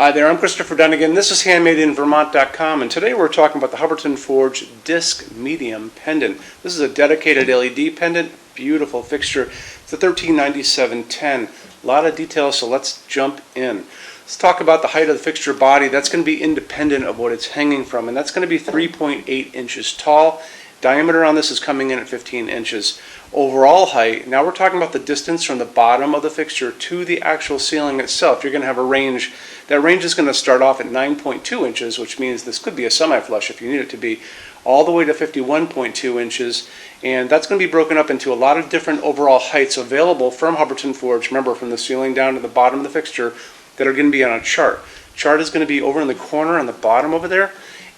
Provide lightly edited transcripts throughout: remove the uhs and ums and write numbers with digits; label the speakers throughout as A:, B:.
A: Hi there, I'm Christopher Dunnigan. This is HandmadeInVermont.com, and today we're talking about the Hubbardton Forge Disc Medium Pendant. This is a dedicated LED pendant, beautiful fixture. It's a 139710. A lot of details, so let's jump in. Let's talk about the height of the fixture body. That's going to be independent of what it's hanging from, and that's going to be 3.8 inches tall. Diameter on this is coming in at 15 inches. Overall height, now we're talking about the distance from the bottom of the fixture to the actual ceiling itself. You're going to have a range. That range is going to start off at 9.2 inches, which means this could be a semi-flush if you need it to be, all the way to 51.2 inches. And that's going to be broken up into a lot of different overall heights available from Hubbardton Forge. Remember, from the ceiling down to the bottom of the fixture, that are going to be on a chart. Chart is going to be over in the corner on the bottom over there.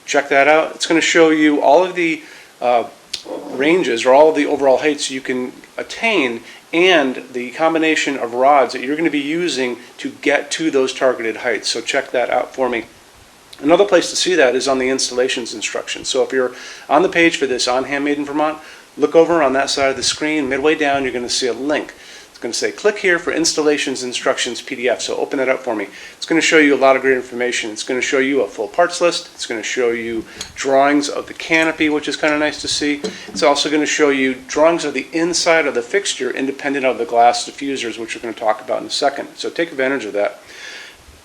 A: Check that out. It's going to show you all of the ranges, or all of the overall heights you can attain, and the combination of rods that you're going to be using to get to those targeted heights. So check that out for me. Another place to see that is on the installations instructions. So if you're on the page for this on Handmade in Vermont, look over on that side of the screen. Midway down, you're going to see a link. It's going to say click here for installations instructions PDF. So open that up for me. It's going to show you a lot of great information. It's going to show you a full parts list. It's going to show you drawings of the canopy, which is kind of nice to see. It's also going to show you drawings of the inside of the fixture independent of the glass diffusers, which we're going to talk about in a second. So take advantage of that.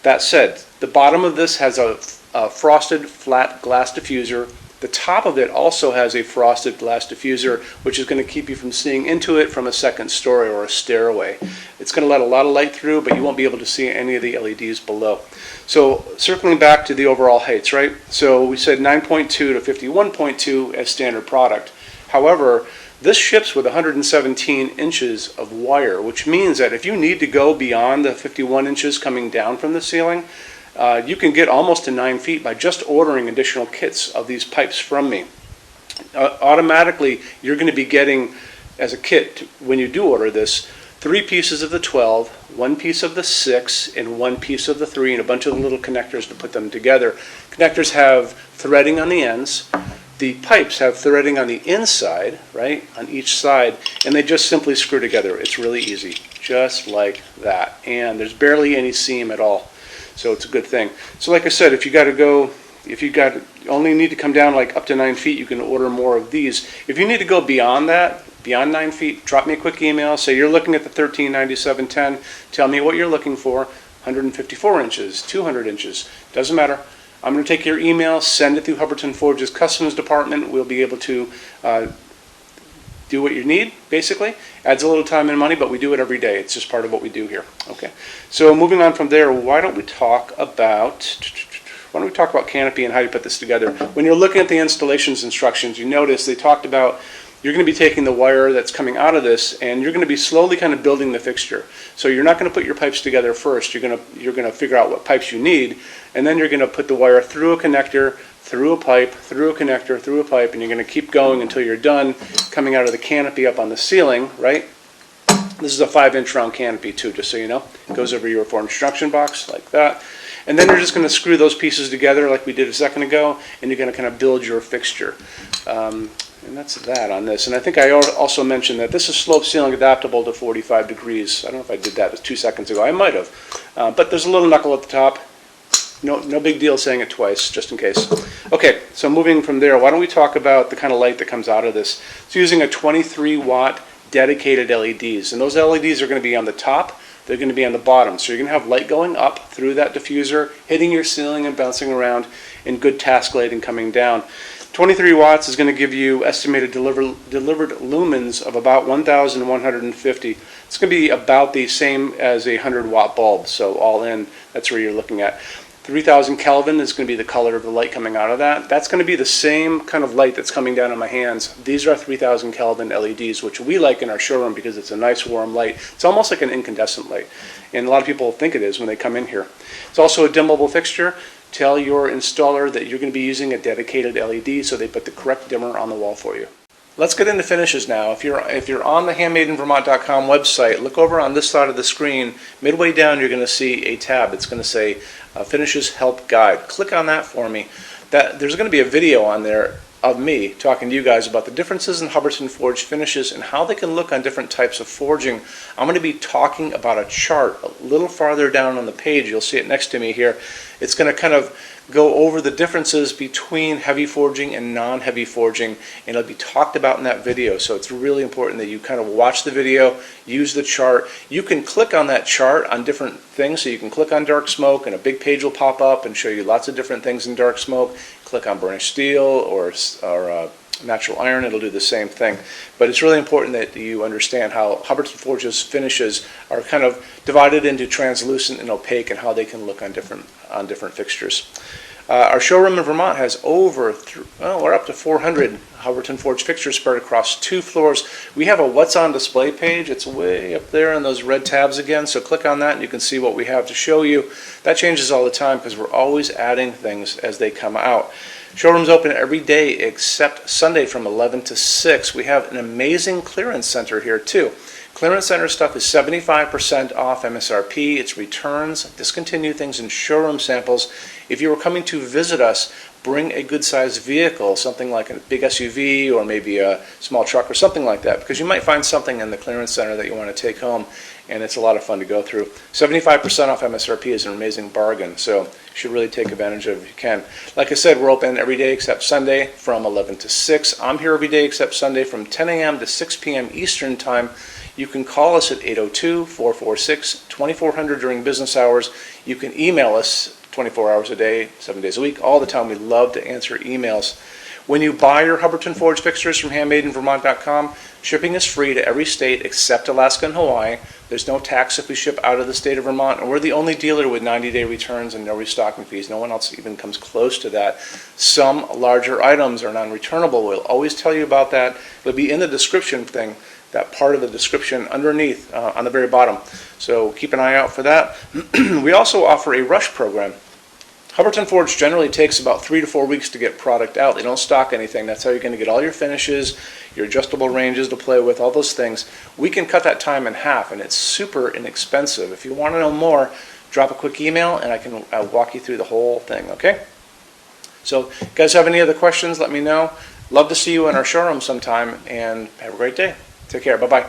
A: That said, the bottom of this has a frosted flat glass diffuser. The top of it also has a frosted glass diffuser, which is going to keep you from seeing into it from a second story or a stairway. It's going to let a lot of light through, but you won't be able to see any of the LEDs below. So circling back to the overall heights, right? So we said 9.2 to 51.2 as standard product. However, this ships with 117 inches of wire, which means that if you need to go beyond the 51 inches coming down from the ceiling, you can get almost to 9 feet by just ordering additional kits of these pipes from me. Automatically, you're going to be getting, as a kit, when you do order this, 3 pieces of the 12, 1 piece of the 6, and 1 piece of the 3, and a bunch of little connectors to put them together. Connectors have threading on the ends. The pipes have threading on the inside, right, on each side, and they just simply screw together. It's really easy, just like that. And there's barely any seam at all. So it's a good thing. So like I said, if you only need to come down like up to 9 feet, you can order more of these. If you need to go beyond that, beyond 9 feet, drop me a quick email. Say you're looking at the 139710. Tell me what you're looking for. 154 inches, 200 inches, doesn't matter. I'm going to take your email, send it through Hubbardton Forge's customs department. We'll be able to do what you need, basically. Adds a little time and money, but we do it every day. It's just part of what we do here. Okay. So moving on from there, why don't we talk about canopy and how you put this together? When you're looking at the installations instructions, you notice they talked about you're going to be taking the wire that's coming out of this, and you're going to be slowly kind of building the fixture. So you're not going to put your pipes together first. You're going to figure out what pipes you need, and then you're going to put the wire through a connector, through a pipe, through a connector, through a pipe, and you're going to keep going until you're done coming out of the canopy up on the ceiling, right? This is a 5-inch round canopy too, just so you know. It goes over your 4 instruction box like that. And then you're just going to screw those pieces together like we did a second ago, and you're going to kind of build your fixture. And that's that on this. And I think I also mentioned that this is slope ceiling adaptable to 45 degrees. I don't know if I did that 2 seconds ago. I might have. But there's a little knuckle at the top. No big deal saying it twice, just in case. Okay, so moving from there, why don't we talk about the kind of light that comes out of this. It's using a 23-watt dedicated LEDs. And those LEDs are going to be on the top. They're going to be on the bottom. So you're going to have light going up through that diffuser, hitting your ceiling and bouncing around, and good task lighting coming down. 23 watts is going to give you estimated delivered lumens of about 1,150. It's going to be about the same as a 100-watt bulb, so all in, that's where you're looking at. 3,000 Kelvin is going to be the color of the light coming out of that. That's going to be the same kind of light that's coming down on my hands. These are 3,000 Kelvin LEDs, which we like in our showroom because it's a nice warm light. It's almost like an incandescent light, and a lot of people think it is when they come in here. It's also a dimmable fixture. Tell your installer that you're going to be using a dedicated LED so they put the correct dimmer on the wall for you. Let's get into finishes now. If you're on the HandmadeInVermont.com website, look over on this side of the screen. Midway down, you're going to see a tab. It's going to say Finishes Help Guide. Click on that for me. There's going to be a video on there of me talking to you guys about the differences in Hubbardton forged finishes and how they can look on different types of forging. I'm going to be talking about a chart a little farther down on the page. You'll see it next to me here. It's going to kind of go over the differences between heavy forging and non-heavy forging, and it'll be talked about in that video. So it's really important that you kind of watch the video, use the chart. You can click on that chart on different things. So you can click on dark smoke and a big page will pop up and show you lots of different things in dark smoke. Click on burnished steel or natural iron, it'll do the same thing. But it's really important that you understand how Hubbardton Forge's finishes are kind of divided into translucent and opaque and how they can look on different fixtures. Our showroom in Vermont has we're up to 400 Hubbardton Forge fixtures spread across 2 floors. We have a what's on display page. It's way up there in those red tabs again, so click on that and you can see what we have to show you. That changes all the time because we're always adding things as they come out. Showroom's open every day except Sunday from 11 to 6. We have an amazing clearance center here too. Clearance center stuff is 75% off MSRP. It's returns, discontinued things, and showroom samples. If you were coming to visit us, bring a good-sized vehicle, something like a big SUV or maybe a small truck or something like that, because you might find something in the clearance center that you want to take home, and it's a lot of fun to go through. 75% off MSRP is an amazing bargain, so you should really take advantage of it if you can. Like I said, we're open every day except Sunday from 11 to 6. I'm here every day except Sunday from 10 a.m. to 6 p.m. Eastern Time. You can call us at 802-446-2400 during business hours. You can email us 24 hours a day, 7 days a week, all the time. We love to answer emails. When you buy your Hubbardton Forge fixtures from HandmadeInVermont.com, shipping is free to every state except Alaska and Hawaii. There's no tax if we ship out of the state of Vermont, and we're the only dealer with 90-day returns and no restocking fees. No one else even comes close to that. Some larger items are non-returnable. We'll always tell you about that. It'll be in the description thing, that part of the description underneath on the very bottom. So keep an eye out for that. We also offer a rush program. Hubbardton Forge generally takes about 3 to 4 weeks to get product out. They don't stock anything. That's how you're going to get all your finishes, your adjustable ranges to play with, all those things. We can cut that time in half, and it's super inexpensive. If you want to know more, drop a quick email, and I'll walk you through the whole thing, okay? So if you guys have any other questions, let me know. Love to see you in our showroom sometime, and have a great day. Take care. Bye-bye.